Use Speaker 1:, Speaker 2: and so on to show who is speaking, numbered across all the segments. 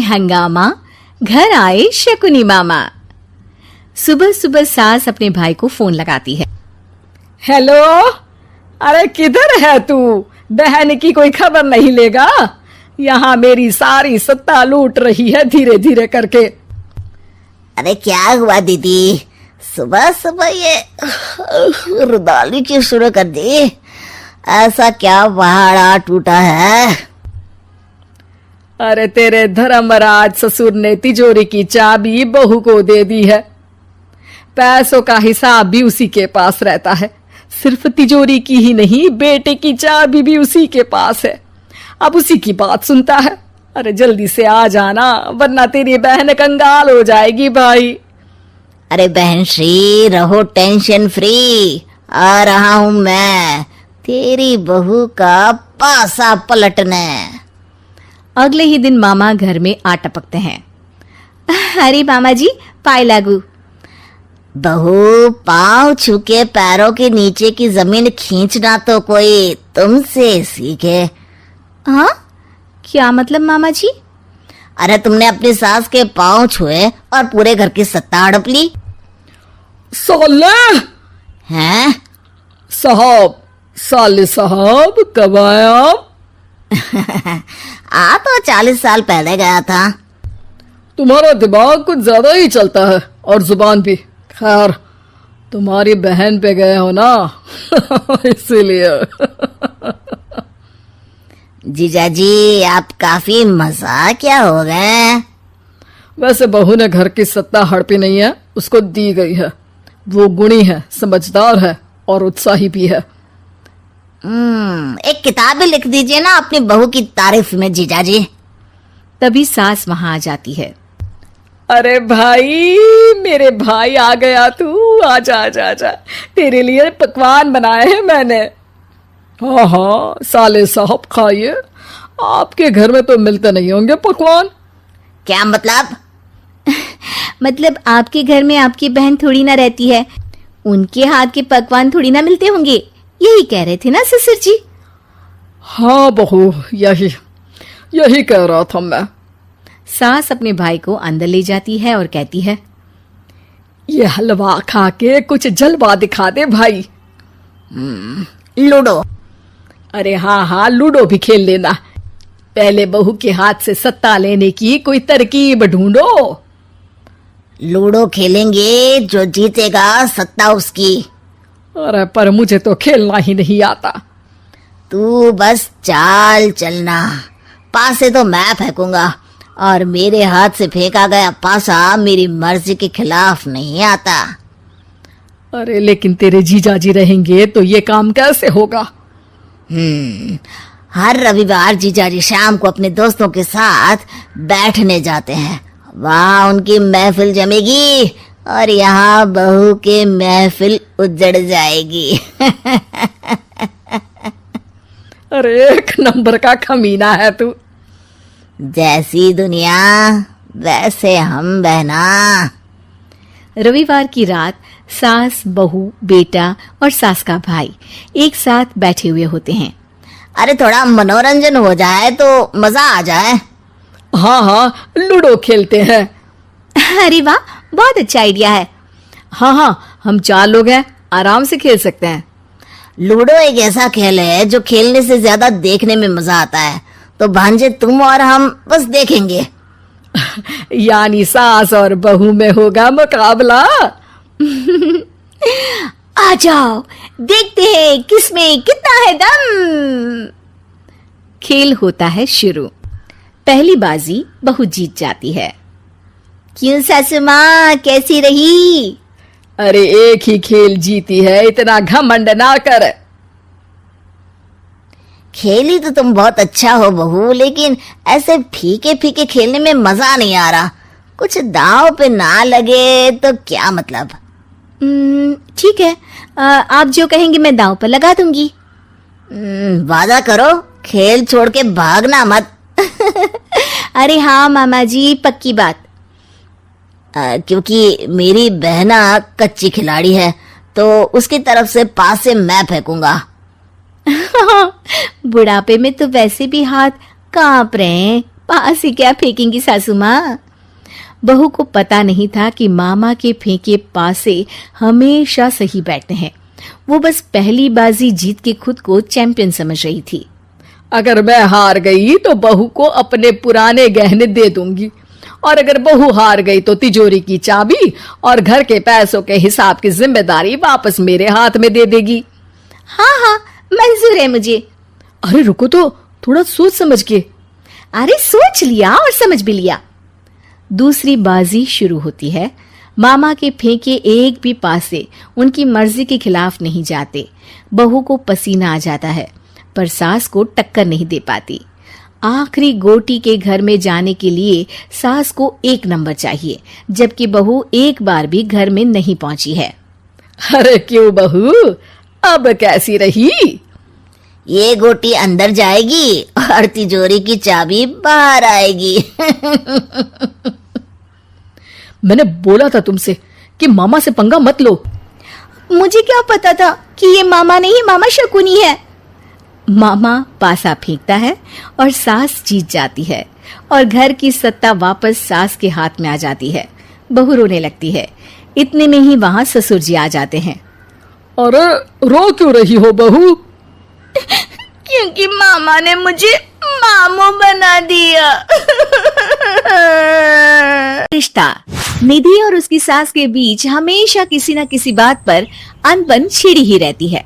Speaker 1: हंगामा, घर आए शकुनी मामा। सुबह सुबह सास अपने भाई को फोन लगाती है।
Speaker 2: हेलो, अरे किधर है तू? बहन की कोई खबर नहीं लेगा? यहाँ मेरी सारी सत्ता लूट रही है धीरे धीरे करके।
Speaker 3: अरे क्या हुआ दीदी, सुबह सुबह ये रुदाली क्यों शुरू कर दी? ऐसा क्या पहाड़ा टूटा है?
Speaker 2: अरे तेरे धर्मराज ससुर ने तिजोरी की चाबी बहू को दे दी है। पैसों का हिसाब भी उसी के पास रहता है। सिर्फ तिजोरी की ही नहीं, बेटे की चाबी भी उसी के पास है। अब उसी की बात सुनता है। अरे जल्दी से आ जाना, वरना तेरी बहन कंगाल हो जाएगी भाई।
Speaker 3: अरे बहन श्री, रहो टेंशन फ्री, आ रहा हूं मैं तेरी बहू का पासा पलटने।
Speaker 1: अगले ही दिन मामा घर में आ टपकते हैं। अरे मामा जी, पाए लागू।
Speaker 3: बहू, पाँव छूके पैरों के नीचे की जमीन खींचना तो कोई तुमसे सीखे।
Speaker 1: हाँ, क्या मतलब मामा जी?
Speaker 3: अरे तुमने अपनी सास के पाँव छुए और पूरे घर की सत्ता हड़प ली।
Speaker 2: साले
Speaker 3: हैं?
Speaker 2: साहब, साले साहब कब आए आप?
Speaker 3: आ तो 40 साल पहले गया था।
Speaker 2: तुम्हारा दिमाग कुछ ज्यादा ही चलता है और जुबान भी। खैर, तुम्हारी बहन पे गए हो ना इसीलिए।
Speaker 3: जीजाजी, आप काफी मजाकिया हो गए।
Speaker 2: वैसे बहू ने घर की सत्ता हड़पी नहीं है, उसको दी गई है। वो गुणी है, समझदार है और उत्साही भी है।
Speaker 3: एक किताब भी लिख दीजिए ना अपनी बहू की तारीफ में जीजाजी।
Speaker 1: तभी सास वहां आ जाती है।
Speaker 2: अरे भाई, मेरे भाई आ गया तू। आजा आजा आजा, तेरे लिए पकवान बनाए हैं मैंने। हाँ हाँ साले साहब, खाइए। आपके घर में तो मिलते नहीं होंगे पकवान।
Speaker 3: क्या मतलब?
Speaker 1: मतलब आपके घर में आपकी बहन थोड़ी ना रहती है, उनके हाथ के पकवान थोड़ी ना मिलते होंगे, यही कह रहे थे ना ससुर जी?
Speaker 2: हाँ बहू, यही कह रहा था मैं।
Speaker 1: सास अपने भाई को अंदर ले जाती है और कहती है,
Speaker 2: ये हलवा खा के कुछ जलवा दिखा दे भाई।
Speaker 3: लूडो?
Speaker 2: अरे हाँ हाँ, लूडो भी खेल लेना। पहले बहू के हाथ से सत्ता लेने की कोई तरकीब ढूंढो।
Speaker 3: लूडो खेलेंगे, जो जीतेगा सत्ता उसकी।
Speaker 2: अरे पर मुझे तो खेलना ही नहीं आता।
Speaker 3: तू बस चाल चलना, पासे तो मैं फेंकूंगा और मेरे हाथ से फेंका गया पासा मेरी मर्जी के खिलाफ नहीं आता।
Speaker 2: अरे लेकिन तेरे जीजाजी रहेंगे तो ये काम कैसे होगा?
Speaker 3: हर रविवार जीजाजी शाम को अपने दोस्तों के साथ बैठने जाते हैं। वहाँ उनकी महफिल जमेगी और यहाँ बहू के महफिल उजड़ जाएगी।
Speaker 2: अरे एक नंबर का कमीना है तू।
Speaker 3: जैसी दुनिया वैसे हम बहना।
Speaker 1: रविवार की रात सास, बहू, बेटा और सास का भाई एक साथ बैठे हुए होते हैं।
Speaker 3: अरे थोड़ा मनोरंजन हो जाए तो मजा आ जाए।
Speaker 2: हाँ हाँ, लूडो खेलते हैं।
Speaker 1: अरे वाह, बहुत अच्छा आइडिया है।
Speaker 2: हाँ हाँ, हम 4 लोग हैं, आराम से खेल सकते हैं।
Speaker 3: लूडो एक ऐसा खेल है जो खेलने से ज्यादा देखने में मजा आता है। तो भांजे तुम और हम बस देखेंगे।
Speaker 2: यानी सास और बहू में होगा मुकाबला।
Speaker 1: आ जाओ, देखते हैं किसमें कितना है दम। खेल होता है शुरू। पहली बाजी बहू जीत जाती है।
Speaker 3: क्यों सासू माँ, कैसी रही?
Speaker 2: अरे एक ही खेल जीती है, इतना घमंड ना कर।
Speaker 3: खेली तो तुम बहुत अच्छा हो बहू, लेकिन ऐसे फीके फीके खेलने में मजा नहीं आ रहा। कुछ दांव पे ना लगे तो क्या मतलब?
Speaker 1: ठीक है, आप जो कहेंगे मैं दांव पर लगा दूंगी।
Speaker 3: वादा करो, खेल छोड़ के भागना मत।
Speaker 1: अरे हाँ मामा जी, पक्की बात।
Speaker 3: क्योंकि मेरी बहना कच्ची खिलाड़ी है, तो उसकी तरफ से पास से मैं फेंकूंगा।
Speaker 1: बुढ़ापे में तो वैसे भी हाथ कांप रहे हैं, पास ही क्या फेंकेंगी सासू माँ। बहू को पता नहीं था कि मामा के फेंके पासे हमेशा सही बैठते हैं। वो बस पहली बाजी जीत के खुद को चैंपियन समझ रही थी।
Speaker 2: अगर मैं हार गई तो बहू को अपने पुराने गहने दे दूंगी, और अगर बहू हार गई तो तिजोरी की चाबी और घर के पैसों के हिसाब की जिम्मेदारी वापस मेरे हाथ में दे देगी।
Speaker 1: हाँ हाँ, मंजूर है मुझे।
Speaker 2: अरे रुको तो, थोड़ा सोच समझ के।
Speaker 1: अरे सोच लिया और समझ भी लिया। दूसरी बाजी शुरू होती है। मामा के फेंके एक भी पासे उनकी मर्जी के खिलाफ नहीं जाते। बहू को पसीना आ जाता है, पर सास को टक्कर नहीं दे पाती। आखिरी गोटी के घर में जाने के लिए सास को 1 नंबर चाहिए, जबकि बहू एक बार भी घर में नहीं पहुंची है।
Speaker 2: अरे क्यों बहू, अब कैसी रही?
Speaker 3: ये गोटी अंदर जाएगी और तिजोरी की चाबी बाहर आएगी।
Speaker 2: मैंने बोला था तुमसे कि मामा से पंगा मत लो।
Speaker 1: मुझे क्या पता था कि ये मामा नहीं, मामा शकुनी है। मामा पासा फेंकता है और सास जीत जाती है और घर की सत्ता वापस सास के हाथ में आ जाती है। बहू रोने लगती है। इतने में ही वहां ससुर जी आ जाते हैं।
Speaker 2: अरे रो क्यों रही हो बहू?
Speaker 1: क्योंकि मामा ने मुझे मामू बना दिया। रिश्ता निधि और उसकी सास के बीच हमेशा किसी न किसी बात पर अनबन छिड़ी ही रहती है,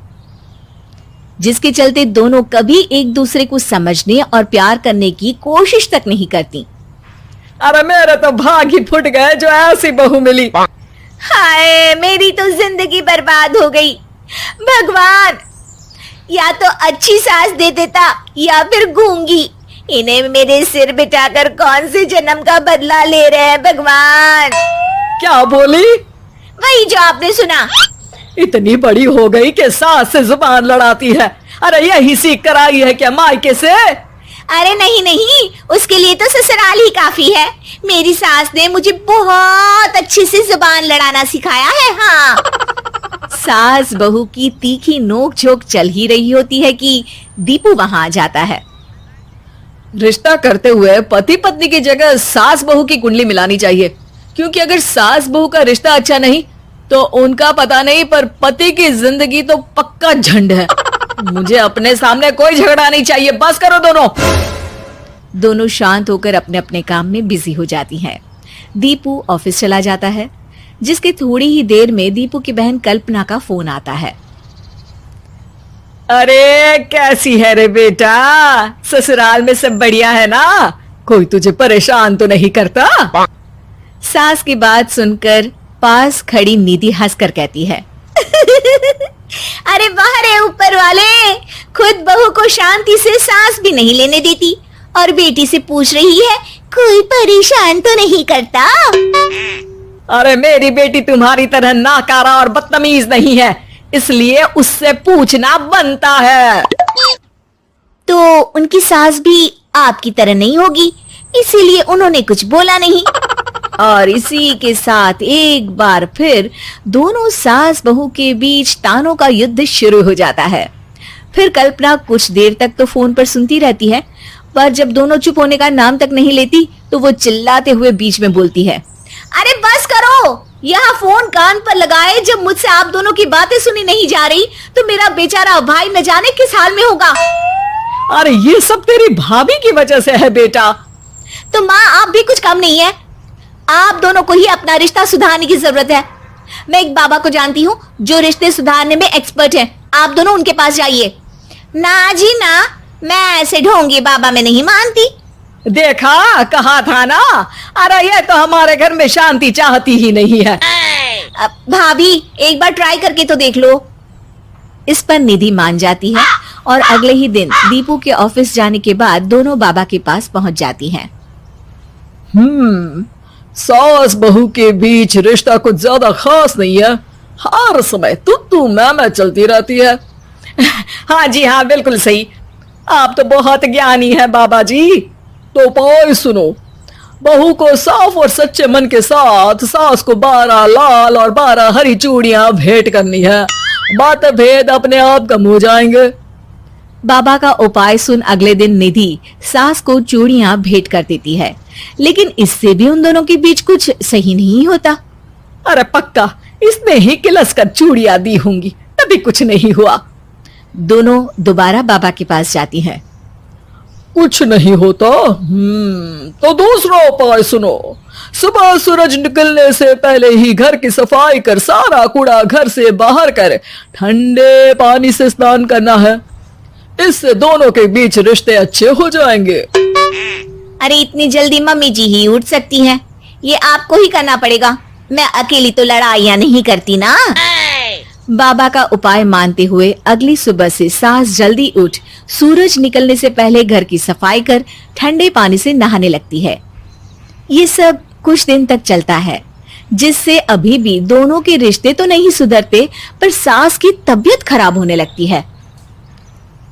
Speaker 1: जिसके चलते दोनों कभी एक दूसरे को समझने और प्यार करने की कोशिश तक नहीं करती।
Speaker 2: अरे मेरे तो भाग ही फुट गए जो ऐसी बहू मिली।
Speaker 1: हाय, मेरी तो जिंदगी बर्बाद हो गई। भगवान, या तो अच्छी सास दे देता या फिर गूंगी। इन्हें मेरे सिर बिठाकर कौन से जन्म का बदला ले रहे हैं भगवान।
Speaker 2: क्या बोली?
Speaker 1: वही जो आपने सुना।
Speaker 2: इतनी बड़ी हो गई कि सास से जुबान लड़ाती है। अरे यही सीख कर आई है क्या मायके से?
Speaker 1: अरे नहीं नहीं, उसके लिए तो ससुराल ही काफी है। मेरी सास ने मुझे बहुत अच्छे से जुबान लड़ाना सिखाया है। हाँ। सास बहू की तीखी नोक झोंक चल ही रही होती है कि दीपू वहां आ जाता है।
Speaker 2: रिश्ता करते हुए पति पत्नी की जगह सास बहू की कुंडली मिलानी चाहिए, क्योंकि अगर सास बहू का रिश्ता अच्छा नहीं तो उनका पता नहीं, पर पति की जिंदगी तो पक्का झंड है। मुझे अपने सामने कोई झगड़ा नहीं चाहिए। बस करो दोनों।
Speaker 1: दोनों शांत होकर अपने अपने काम में बिजी हो जाती हैं। दीपू ऑफिस चला जाता है, जिसके थोड़ी ही देर में दीपू की बहन कल्पना का फोन आता है।
Speaker 2: अरे कैसी है रे बेटा? ससुराल में सब बढ़िया है ना? कोई तुझे परेशान तो नहीं करता?
Speaker 1: सास की बात सुनकर पास खड़ी निधि हंसकर कहती है, अरे वाह रे ऊपर वाले, खुद बहू को शांति से सांस भी नहीं लेने देती और बेटी से पूछ रही है कोई परेशान तो नहीं करता।
Speaker 2: अरे मेरी बेटी तुम्हारी तरह नाकारा और बदतमीज नहीं है, इसलिए उससे पूछना बनता है।
Speaker 1: तो उनकी सास भी आपकी तरह नहीं होगी, इसीलिए उन्होंने कुछ बोला नहीं। और इसी के साथ एक बार फिर दोनों सास बहू के बीच तानों का युद्ध शुरू हो जाता है। फिर कल्पना कुछ देर तक तो फोन पर सुनती रहती है, पर जब दोनों चुप होने का नाम तक नहीं लेती तो वो चिल्लाते हुए बीच में बोलती है, अरे बस करो, यहाँ फोन कान पर लगाए जब मुझसे आप दोनों की बातें सुनी नहीं जा रही तो मेरा बेचारा भाई न जाने किस हाल में होगा।
Speaker 2: अरे ये सब तेरी भाभी की वजह से है बेटा।
Speaker 1: तो माँ आप भी कुछ कम नहीं है। आप दोनों को ही अपना रिश्ता सुधारने की जरूरत है। मैं एक बाबा को जानती हूँ जो रिश्ते सुधारने में एक्सपर्ट हैं। आप दोनों उनके पास जाइए। ना जी ना, मैं ऐसे ढोंगी बाबा में नहीं मानती।
Speaker 2: देखा, कहा था ना। अरे ये तो हमारे घर में शांति चाहती ही नहीं है।
Speaker 1: भाभी एक बार ट्राई करके तो देख लो। इस पर निधि मान जाती है और अगले ही दिन दीपू के ऑफिस जाने के बाद दोनों बाबा के पास पहुंच जाती हैं।
Speaker 2: सास बहू के बीच रिश्ता कुछ ज्यादा खास नहीं है। हर समय तू मैं चलती रहती है। हाँ जी हाँ, बिल्कुल सही। आप तो बहुत ज्ञानी है बाबा जी। तो पाई सुनो, बहू को साफ और सच्चे मन के साथ सास को 12 लाल और 12 हरी चूड़ियां भेंट करनी है। बात भेद अपने आप कम हो जाएंगे।
Speaker 1: बाबा का उपाय सुन अगले दिन निधि सास को चूड़ियां भेंट कर देती है, लेकिन इससे भी उन दोनों के बीच कुछ सही नहीं होता।
Speaker 2: अरे पक्का इसने ही किलस कर चूड़ियां दी होंगी, तभी कुछ नहीं हुआ।
Speaker 1: दोनों दोबारा बाबा के पास जाती हैं।
Speaker 2: कुछ नहीं होता। तो दूसरा उपाय सुनो। सुबह सूरज निकलने से पहले ही घर की सफाई कर सारा कूड़ा घर से बाहर कर ठंडे पानी से स्नान करना है। इससे दोनों के बीच रिश्ते अच्छे हो जाएंगे।
Speaker 1: अरे इतनी जल्दी मम्मी जी ही उठ सकती हैं, ये आपको ही करना पड़ेगा। मैं अकेली तो लड़ाइयां नहीं करती ना। बाबा का उपाय मानते हुए अगली सुबह से सास जल्दी उठ सूरज निकलने से पहले घर की सफाई कर ठंडे पानी से नहाने लगती है। ये सब कुछ दिन तक चलता है, जिससे अभी भी दोनों के रिश्ते तो नहीं सुधरते, पर सास की तबीयत खराब होने लगती है।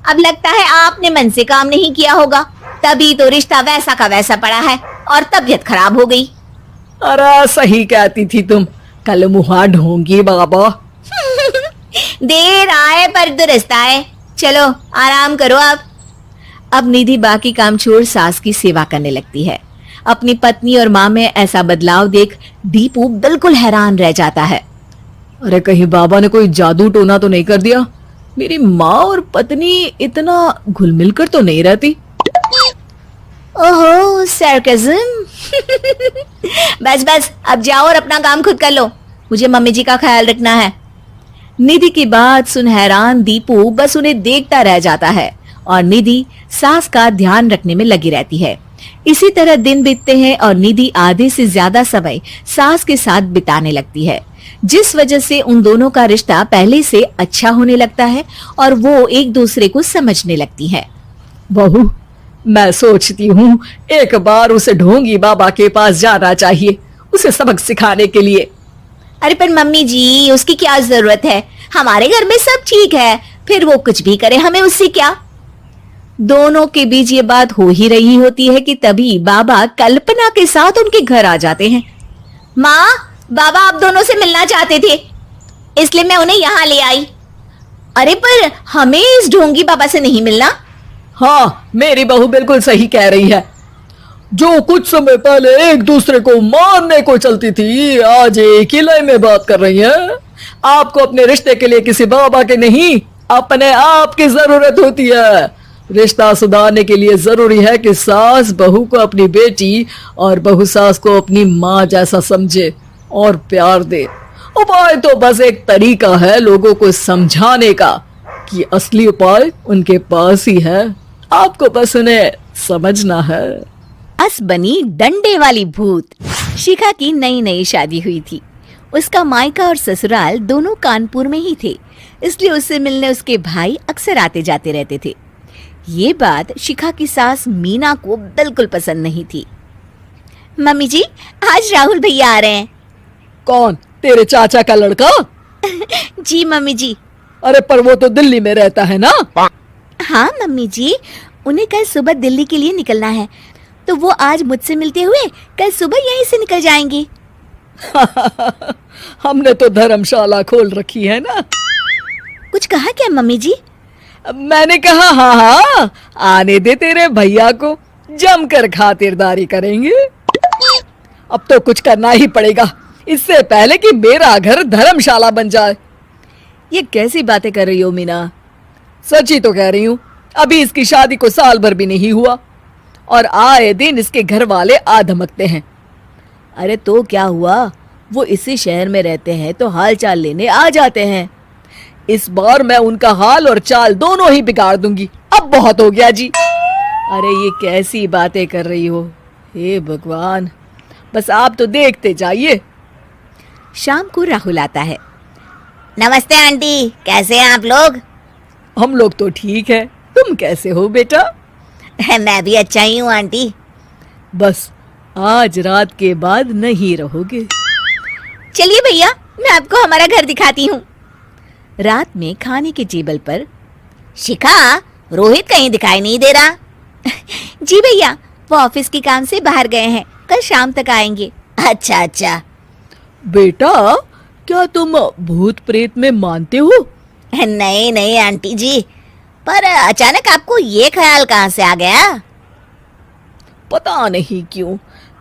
Speaker 1: अब लगता है आपने मन से काम नहीं किया होगा, तभी तो रिश्ता वैसा का वैसा पड़ा है और तबीयत खराब हो गई।
Speaker 2: अरे सही कहती थी तुम, कल मुहा ढोंगी बाबा।
Speaker 1: देर आए पर दुरुस्त आए। चलो आराम करो अब निधि बाकी काम छोड़ सास की सेवा करने लगती है। अपनी पत्नी और माँ में ऐसा बदलाव देख दीपू बिल्कुल हैरान रह जाता है।
Speaker 2: अरे कहीं बाबा ने कोई जादू टोना तो नहीं कर दिया? मेरी माँ और पत्नी इतना घुल मिल कर तो नहीं रहती।
Speaker 1: ओहो सरकज़म। बस बस अब जाओ और अपना काम खुद कर लो, मुझे मम्मी जी का ख्याल रखना है। निधि की बात सुन हैरान दीपू बस उन्हें देखता रह जाता है और निधि सास का ध्यान रखने में लगी रहती है। इसी तरह दिन बीतते हैं और निधि आधे से ज्यादा समय सास के साथ बिताने लगती है, जिस वजह से उन दोनों का रिश्ता पहले से अच्छा होने लगता है और वो एक दूसरे को समझने लगती है।
Speaker 2: बहू, मैं सोचती हूँ एक बार उसे ढोंगी बाबा के पास जाना चाहिए, उसे सबक सिखाने के लिए।
Speaker 1: अरे पर मम्मी जी उसकी क्या जरूरत है, हमारे घर में सब ठीक है, फिर वो कुछ भी करे हमें उससे क्या। दोनों के बीच ये बात हो ही रही होती है कि तभी बाबा कल्पना के साथ उनके घर आ जाते हैं। माँ, बाबा आप दोनों से मिलना चाहते थे, इसलिए मैं उन्हें यहाँ ले आई। अरे पर हमें इस ढोंगी बाबा से नहीं मिलना।
Speaker 2: हाँ, मेरी बहू बिल्कुल सही कह रही है। जो कुछ समय पहले एक दूसरे को मारने को चलती थी, आज एक ही लय में बात कर रही है। आपको अपने रिश्ते के लिए किसी बाबा के नहीं, अपने आप की जरूरत होती है। रिश्ता सुधारने के लिए जरूरी है कि सास बहू को अपनी बेटी और बहू सास को अपनी माँ जैसा समझे और प्यार दे। उपाय तो बस एक तरीका है लोगों को समझाने का कि असली उपाय उनके पास ही है, आपको बस उन्हें समझना है।
Speaker 1: अस बनी डंडे वाली भूत। शिखा की नई नई शादी हुई थी। उसका मायका और ससुराल दोनों कानपुर में ही थे, इसलिए उससे मिलने उसके भाई अक्सर आते जाते रहते थे। ये बात शिखा की सास मीना को बिल्कुल पसंद नहीं थी। मम्मी जी आज राहुल भैया आ रहे हैं।
Speaker 2: कौन, तेरे चाचा का लड़का?
Speaker 1: जी मम्मी जी।
Speaker 2: अरे पर वो तो दिल्ली में रहता है ना।
Speaker 1: हाँ मम्मी जी, उन्हें कल सुबह दिल्ली के लिए निकलना है, तो वो आज मुझसे मिलते हुए कल सुबह यहीं से निकल जाएंगे।
Speaker 2: हमने तो धर्मशाला खोल रखी है ना।
Speaker 1: कुछ कहा क्या मम्मी जी?
Speaker 2: मैंने कहा हाँ हाँ, आने दे तेरे भैया को, जमकर खातिरदारी करेंगे। अब तो कुछ करना ही पड़ेगा, इससे पहले कि मेरा घर धर्मशाला बन जाए।
Speaker 1: ये कैसी बातें कर रही हो मीना?
Speaker 2: सच ही तो कह रही हूँ। अभी इसकी शादी को साल भर भी नहीं हुआ और आए दिन इसके घर वाले आ धमकते हैं।
Speaker 1: अरे तो क्या हुआ, वो इसी शहर में रहते हैं तो हाल चाल लेने आ जाते हैं।
Speaker 2: इस बार मैं उनका हाल और चाल दोनों ही बिगाड़ दूंगी। अब बहुत हो गया जी।
Speaker 1: अरे ये कैसी बातें कर रही हो, हे भगवान, बस आप तो देखते जाइए। शाम को राहुल आता है।
Speaker 3: नमस्ते आंटी, कैसे हैं आप लोग?
Speaker 2: हम लोग तो ठीक है, तुम कैसे हो बेटा?
Speaker 3: मैं भी अच्छा ही हूँ आंटी।
Speaker 2: बस आज रात के बाद नहीं रहोगे।
Speaker 1: चलिए भैया, मैं आपको हमारा घर दिखाती हूँ। रात में खाने के टेबल पर
Speaker 3: शिखा, रोहित कहीं दिखाई नहीं दे रहा।
Speaker 1: जी भैया, वो ऑफिस के काम से बाहर गए हैं, कल शाम तक आएंगे।
Speaker 3: अच्छा अच्छा।
Speaker 2: बेटा, क्या तुम भूत प्रेत में मानते हो?
Speaker 3: नहीं नहीं आंटी जी, पर अचानक आपको ये ख्याल कहाँ से आ गया?
Speaker 2: पता नहीं क्यों,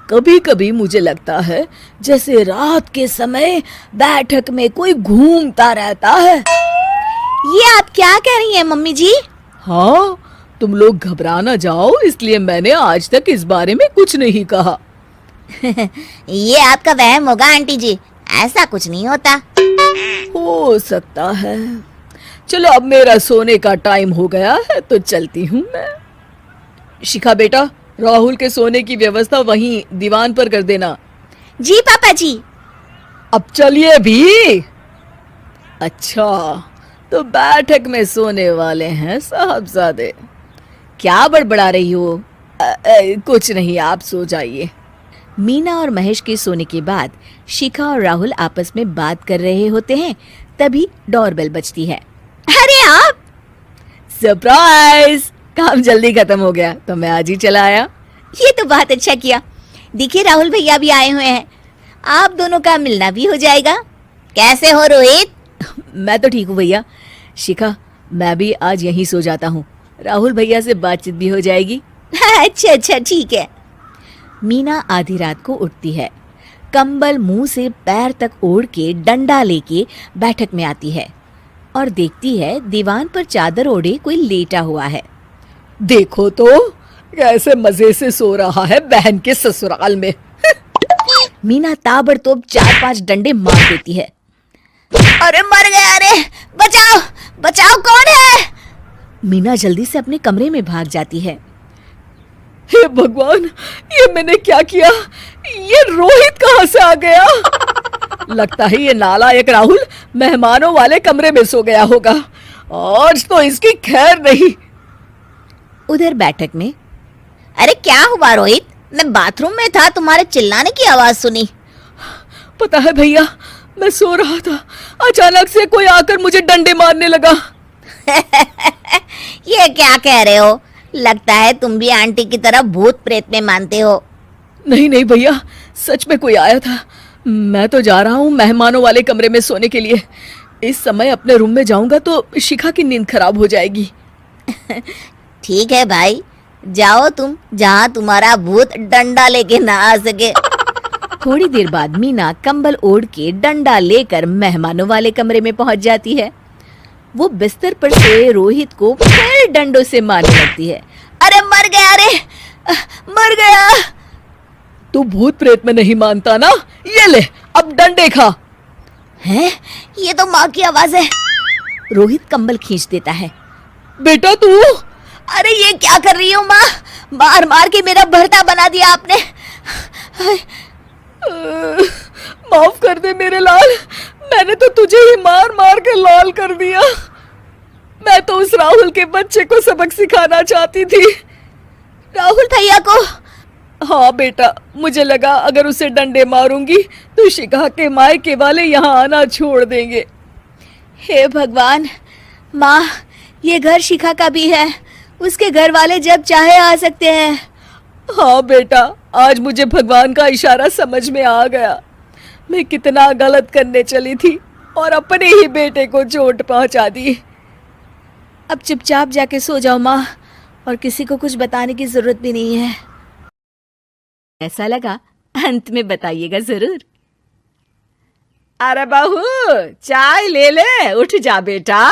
Speaker 2: कभी कभी मुझे लगता है जैसे रात के समय बैठक में कोई घूमता रहता है।
Speaker 3: ये आप क्या कह रही हैं मम्मी जी?
Speaker 2: हाँ, तुम लोग घबरा ना जाओ, इसलिए मैंने आज तक इस बारे में कुछ नहीं कहा।
Speaker 3: ये आपका वहम होगा आंटी जी, ऐसा कुछ नहीं होता।
Speaker 2: हो सकता है। चलो अब मेरा सोने का टाइम हो गया है तो चलती हूँ मैं। शिखा बेटा, राहुल के सोने की व्यवस्था वहीं दीवान पर कर देना।
Speaker 3: जी पापा जी।
Speaker 2: अब चलिए भी। अच्छा, तो बैठक में सोने वाले हैं साहबजादे। क्या बड़बड़ा रही हो? कुछ नहीं, आप सो जाइए।
Speaker 1: मीना और महेश के सोने के बाद शिखा और राहुल आपस में बात कर रहे होते हैं, तभी डोरबेल बजती है।
Speaker 3: अरे आप!
Speaker 2: सरप्राइज! काम जल्दी खत्म हो गया तो मैं आज ही चला आया।
Speaker 3: ये तो बहुत अच्छा किया। देखिए राहुल भैया भी आए हुए हैं, आप दोनों का मिलना भी हो जाएगा। कैसे हो रोहित?
Speaker 1: मैं तो ठीक हूँ भैया। शिखा, मैं भी आज यहीं सो जाता हूँ, राहुल भैया से बातचीत भी हो जाएगी।
Speaker 3: अच्छा अच्छा ठीक है।
Speaker 1: मीना आधी रात को उठती है, कंबल मुंह से पैर तक ओढ़ के डंडा लेके बैठक में आती है और देखती है दीवान पर चादर ओढ़े कोई लेटा हुआ है।
Speaker 2: देखो तो कैसे मजे से सो रहा है बहन के ससुराल में।
Speaker 1: मीना ताबड़तोड़ 4-5 डंडे मार देती है।
Speaker 3: अरे मर गया! अरे बचाओ बचाओ, कौन है?
Speaker 1: मीना जल्दी से अपने कमरे में भाग जाती है।
Speaker 2: हे भगवान, ये मैंने क्या किया? ये रोहित कहाँ से आ गया? लगता है ये नालायक राहुल मेहमानों वाले कमरे में सो गया होगा। आज तो इसकी खैर नहीं।
Speaker 1: उधर बैठक में,
Speaker 3: अरे क्या हुआ रोहित? मैं बाथरूम में था, तुम्हारे चिल्लाने की आवाज सुनी।
Speaker 2: पता है भैया, मैं सो रहा था, अचानक से कोई आकर मुझे डंडे मारने लगा।
Speaker 3: ये क्या कह रहे हो? लगता है तुम भी आंटी की तरह भूत प्रेत में मानते हो।
Speaker 2: नहीं नहीं भैया, सच में कोई आया था। मैं तो जा रहा हूँ मेहमानों वाले कमरे में सोने के लिए। इस समय अपने रूम में जाऊंगा तो शिखा की नींद खराब हो जाएगी।
Speaker 3: ठीक है भाई, जाओ तुम, जहाँ तुम्हारा भूत डंडा लेके ना आ सके।
Speaker 1: थोड़ी देर बाद मीना कंबल ओढ़ के डंडा लेकर मेहमानों वाले कमरे में पहुंच जाती है। वो बिस्तर पर सोए रोहित को फिर डंडों से मारने लगती है।
Speaker 3: अरे मर गया! अरे मर गया!
Speaker 2: तू भूत प्रेत में नहीं मानता ना? ये ले, अब डंडे खा।
Speaker 3: हैं? ये तो माँ की आवाज है।
Speaker 1: रोहित कंबल खींच देता है।
Speaker 2: बेटा तू!
Speaker 3: अरे ये क्या कर रही हो माँ? मार मार के मेरा भरता बना दिया आपने।
Speaker 2: माफ कर दे मेरे लाल, मैंने तो तुझे ही मार मार के लाल कर दिया। मैं तो उस राहुल के बच्चे को सबक सिखाना चाहती थी।
Speaker 3: राहुल भैया को?
Speaker 2: हाँ बेटा, मुझे लगा अगर उसे डंडे मारूंगी तो शिखा के मायके वाले यहाँ आना छोड़ देंगे।
Speaker 1: हे भगवान! माँ, ये घर शिखा का भी है, उसके घर वाले जब चाहे आ सकते हैं।
Speaker 2: हाँ बेटा, आज मुझे भगवान का इशारा समझ में आ गया। मैं कितना गलत करने चली थी और अपने ही बेटे को चोट पहुंचा दी।
Speaker 1: अब चुपचाप जाके सो जाओ माँ, और किसी को कुछ बताने की जरूरत भी नहीं है। ऐसा लगा अंत में बताइएगा जरूर।
Speaker 2: अरे बहू, चाय ले ले, उठ जा बेटा।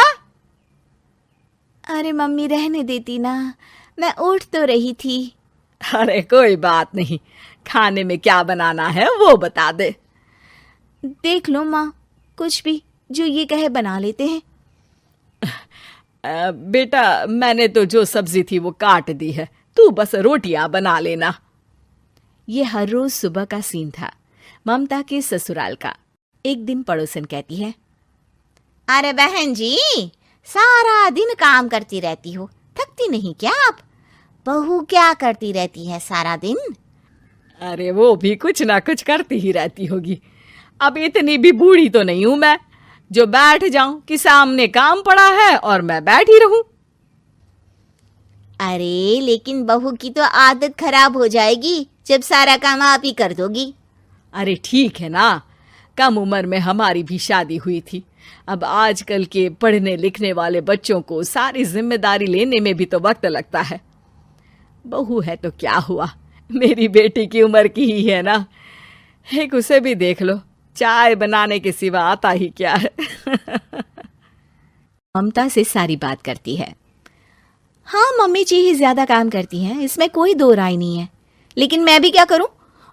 Speaker 1: अरे मम्मी रहने देती ना, मैं उठ तो रही थी।
Speaker 2: अरे कोई बात नहीं, खाने में क्या बनाना है वो बता दे।
Speaker 1: देख लो माँ, कुछ भी जो ये कहे बना लेते हैं।
Speaker 2: बेटा, मैंने तो जो सब्जी थी वो काट दी है, तू बस रोटियां बना लेना।
Speaker 1: ये हर रोज सुबह का सीन था ममता के ससुराल का। एक दिन पड़ोसन कहती है,
Speaker 3: अरे बहन जी, सारा दिन काम करती रहती हो, थकती नहीं क्या आप? बहू क्या करती रहती है सारा दिन?
Speaker 2: अरे वो भी कुछ ना कुछ करती ही रहती होगी। अब इतनी भी बूढ़ी तो नहीं हूं मैं जो बैठ जाऊं कि सामने काम पड़ा है और मैं बैठी रहूं।
Speaker 3: अरे लेकिन बहू की तो आदत खराब हो जाएगी जब सारा काम आप ही कर दोगी।
Speaker 2: अरे ठीक है ना, कम उम्र में हमारी भी शादी हुई थी, अब आजकल के पढ़ने लिखने वाले बच्चों को सारी जिम्मेदारी लेने में भी तो वक्त लगता है। बहू है तो क्या हुआ, मेरी बेटी की उम्र की ही है ना। एक उसे भी देख लो, चाय बनाने के सिवा आता ही क्या है।
Speaker 1: ममता से सारी बात करती है। हाँ, मम्मी जी ही ज्यादा काम करती हैं, इसमें कोई दो राय नहीं है। लेकिन मैं भी क्या करूं,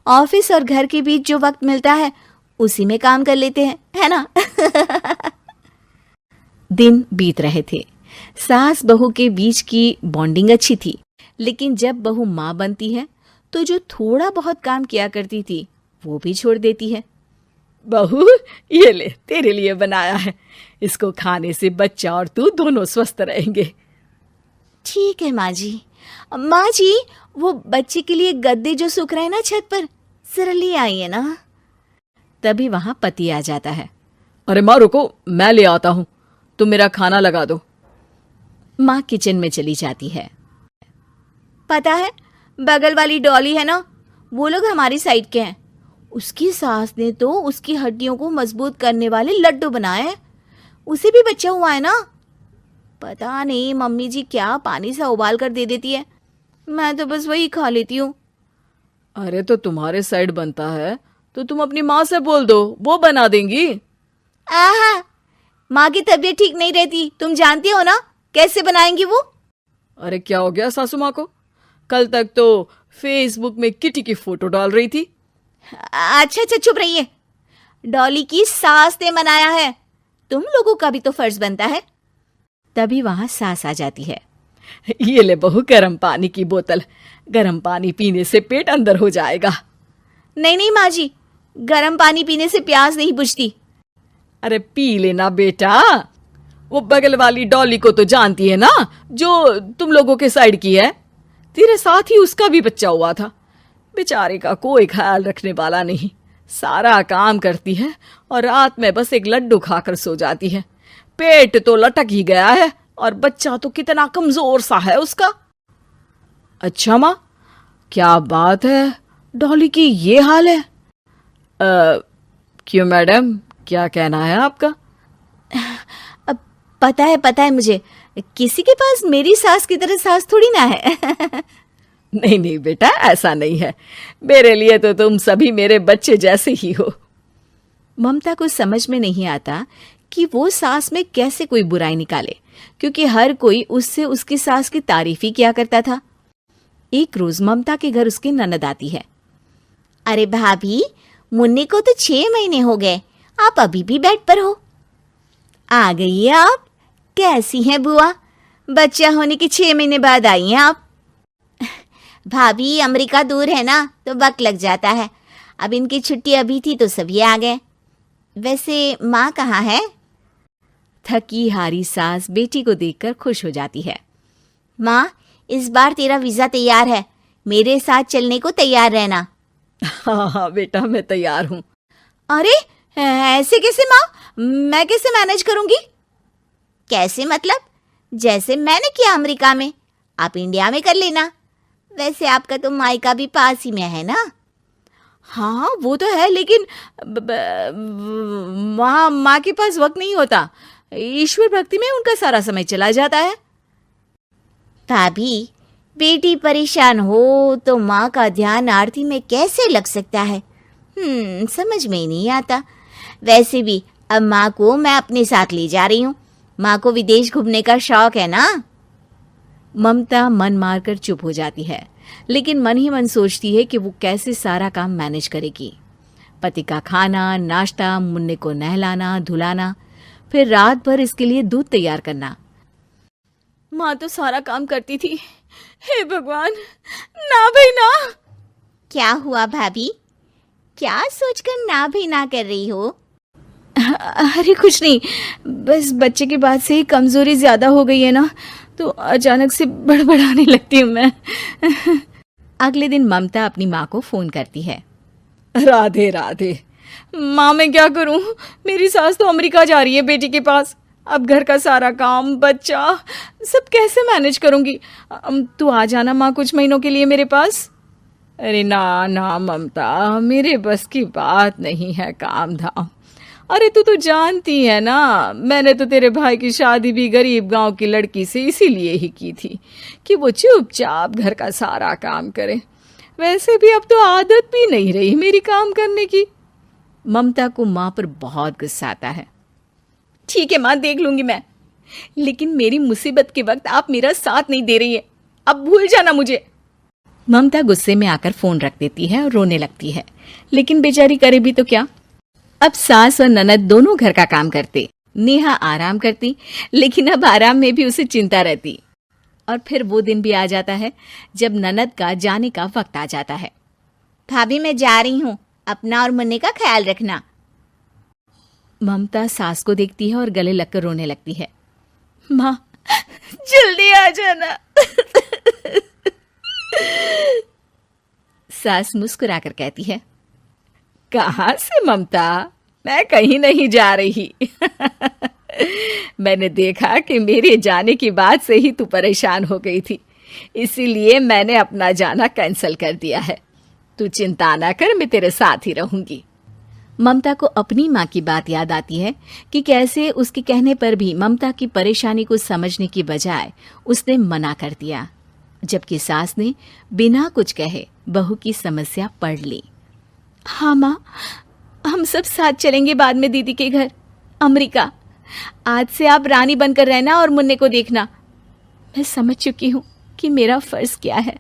Speaker 1: ऑफिस और घर के बीच जो वक्त मिलता है उसी में काम कर लेते हैं, है ना। दिन बीत रहे थे। सास बहू के बीच की बॉन्डिंग अच्छी थी, लेकिन जब बहू माँ बनती है तो जो थोड़ा बहुत काम किया करती थी वो भी छोड़ देती है।
Speaker 2: बहू, ये ले, तेरे लिए बनाया है। इसको खाने से बच्चा और तू दोनों स्वस्थ रहेंगे।
Speaker 1: ठीक है माँ जी। माँ जी, वो बच्चे के लिए गद्दे जो सूख रहे हैं ना छत पर, जरा ले आइए ना। तभी वहां पति आ जाता है।
Speaker 2: अरे माँ रुको, मैं ले आता हूँ, तुम मेरा खाना लगा दो।
Speaker 1: माँ किचन में चली जाती है। पता है, बगल वाली डॉली है ना, वो लोग हमारी साइड के हैं। उसकी सास ने तो उसकी हड्डियों को मजबूत करने वाले लड्डू बनाए हैं। उसे भी बच्चा हुआ है ना। पता नहीं मम्मी जी क्या पानी सा उबाल कर दे देती है, मैं तो बस वही खा लेती हूँ।
Speaker 2: अरे तो तुम्हारे साइड बनता है तो तुम अपनी माँ से बोल दो, वो बना देंगी।
Speaker 1: आहा, माँ की तबीयत ठीक नहीं रहती, तुम जानती हो ना, कैसे बनाएंगी वो।
Speaker 2: अरे क्या हो गया सासू माँ को? कल तक तो फेसबुक में किटी की फोटो डाल रही थी।
Speaker 1: अच्छा अच्छा, चुप रहिए। डॉली की सास ने मनाया है, तुम लोगों का भी तो फर्ज बनता है। तभी वहां सास आ जाती है।
Speaker 2: ये ले बहू, गर्म पानी की बोतल, गर्म पानी पीने से पेट अंदर हो जाएगा।
Speaker 1: नहीं नहीं माँ जी, गर्म पानी पीने से प्यास नहीं बुझती।
Speaker 2: अरे पी लेना बेटा। वो बगल वाली डॉली को तो जानती है ना, जो तुम लोगों के साइड की है। तेरे साथ ही उसका भी बच्चा हुआ था। बेचारे का कोई ख्याल रखने वाला नहीं, सारा काम करती है और रात में बस एक लड्डू खाकर सो जाती है। पेट तो लटक ही गया है और बच्चा तो कितना कमजोर सा है उसका। अच्छा माँ, क्या बात है, डॉली की ये हाल है? क्यों मैडम, क्या कहना है आपका?
Speaker 1: अब पता है मुझे, किसी के पास मेरी सास की तरह सास थोड़ी ना है।
Speaker 2: नहीं नहीं बेटा, ऐसा नहीं है। मेरे लिए तो तुम सभी मेरे बच्चे जैसे ही हो।
Speaker 1: ममता को समझ में नहीं आता कि वो सास में कैसे कोई बुराई निकाले, क्योंकि हर कोई उससे उसकी सास की तारीफ ही किया करता था। एक रोज ममता के घर उसकी ननद आती है। अरे भाभी, मुन्नी को तो 6 महीने हो गए, आप अभी भी बेड पर हो। आ गई आप? कैसी हैं बुआ? बच्चा होने के 6 महीने बाद आई हैं आप। भाभी, अमेरिका दूर है ना, तो वक्त लग जाता है। अब इनकी छुट्टी अभी थी तो सभी आ गए। वैसे माँ कहाँ है? थकी हारी सास बेटी को देखकर खुश हो जाती है। माँ, इस बार तेरा वीजा तैयार है, मेरे साथ चलने को तैयार रहना।
Speaker 2: हाँ हाँ बेटा, मैं तैयार हूँ।
Speaker 1: अरे ऐसे कैसे माँ, मैं कैसे मैनेज करूंगी? कैसे मतलब? जैसे मैंने किया अमेरिका में, आप इंडिया में कर लेना। वैसे आपका तो मायका भी पास ही में है ना। हाँ वो तो है, लेकिन वहाँ माँ के पास वक्त नहीं होता। ईश्वर भक्ति में उनका सारा समय चला जाता है। भाभी, बेटी परेशान हो तो माँ का ध्यान आरती में कैसे लग सकता है? समझ में ही नहीं आता। वैसे भी अब माँ को मैं अपने साथ ले जा रही हूँ। माँ को विदेश घूमने का शौक है ना। ममता मन मारकर चुप हो जाती है, लेकिन मन ही मन सोचती है कि वो कैसे सारा काम मैनेज करेगी। पति का खाना, नाश्ता, मुन्ने को नहलाना धुलाना, फिर रात भर इसके लिए दूध तैयार करना। माँ तो सारा काम करती थी। हे भगवान, ना भाई ना। क्या हुआ भाभी? क्या सोचकर ना भाई ना कर रही हो? अरे कुछ नहीं, बस बच्चे के बाद से ही कमजोरी ज्यादा हो गई है ना, तो अचानक से बड़बड़ाने लगती हूँ मैं। अगले दिन ममता अपनी माँ को फोन करती है।
Speaker 2: राधे राधे। माँ, मैं क्या करूँ, मेरी सास तो अमेरिका जा रही है बेटी के पास। अब घर का सारा काम, बच्चा, सब कैसे मैनेज करूँगी? तू आ जाना माँ कुछ महीनों के लिए मेरे पास। अरे ना ना ममता, मेरे बस की बात नहीं है काम धाम। अरे तू तो जानती है ना, मैंने तो तेरे भाई की शादी भी गरीब गांव की लड़की से इसीलिए ही की थी कि वो चुपचाप घर का सारा काम करे। वैसे भी अब तो आदत भी नहीं रही मेरी काम करने की। ममता को माँ पर बहुत गुस्सा आता है। ठीक है माँ, देख लूंगी मैं, लेकिन मेरी मुसीबत के वक्त आप मेरा साथ नहीं दे रही है, अब भूल जाना मुझे। ममता गुस्से में आकर फोन रख देती है और रोने लगती है, लेकिन बेचारी करे भी तो क्या। अब सास और ननद दोनों घर का काम करते, नेहा आराम करती, लेकिन अब आराम में भी उसे चिंता रहती। और फिर वो दिन भी आ जाता है जब ननद का जाने का वक्त आ जाता है।
Speaker 1: भाभी मैं जा रही हूँ, अपना और मुन्ने का ख्याल रखना।
Speaker 2: ममता सास को देखती है और गले लगकर रोने लगती है। माँ जल्दी आ जाना। सास मुस्कुराकर कहती है, कहाँ से ममता, मैं कहीं नहीं जा रही। मैंने देखा कि मेरे जाने की बात से ही तू परेशान हो गई थी, इसीलिए मैंने अपना जाना कैंसिल कर दिया है। तू चिंता ना कर, मैं तेरे साथ ही रहूंगी। ममता को अपनी माँ की बात याद आती है कि कैसे उसके कहने पर भी ममता की परेशानी को समझने की बजाय उसने मना कर दिया, जबकि सास ने बिना कुछ कहे बहू की समस्या पढ़ ली। हाँ माँ, हम सब साथ चलेंगे बाद में दीदी के घर अमेरिका। आज से आप रानी बनकर रहना और मुन्ने को देखना। मैं समझ चुकी हूँ कि मेरा फर्ज क्या है।